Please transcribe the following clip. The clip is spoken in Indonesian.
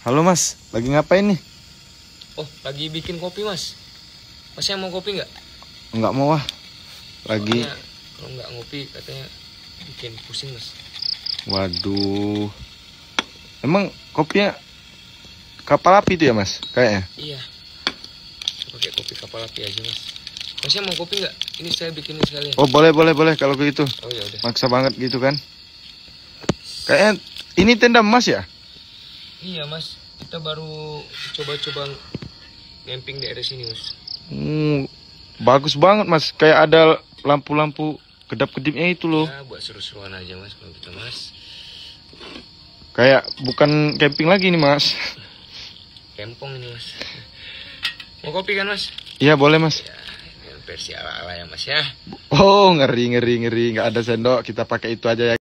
Halo mas, lagi ngapain nih? Oh, lagi bikin kopi mas. Masnya mau kopi nggak? Nggak mau ah. Lagi. Soalnya kalau nggak ngopi katanya bikin pusing mas. Waduh. Emang kopinya kapal api itu ya mas? Kayaknya. Iya. Saya pakai kopi kapal api aja mas. Masnya mau kopi nggak? Ini saya bikinin sekalian. Oh boleh kalau gitu. Oh ya udah. Maksa banget gitu kan? Kayaknya ini tenda emas ya? Iya mas. Kita baru coba-coba camping daerah sini mas. Bagus banget mas. Kayak ada lampu-lampu kedap-kedipnya itu loh. Ya buat seru-seruan aja mas kalau kita mas. Kayak bukan camping lagi nih mas. Kempong ini mas. Mau kopi kan mas? Iya boleh mas. Ya, versi ala-ala ya mas ya. Oh ngeri. Nggak ada sendok. Kita pakai itu aja ya.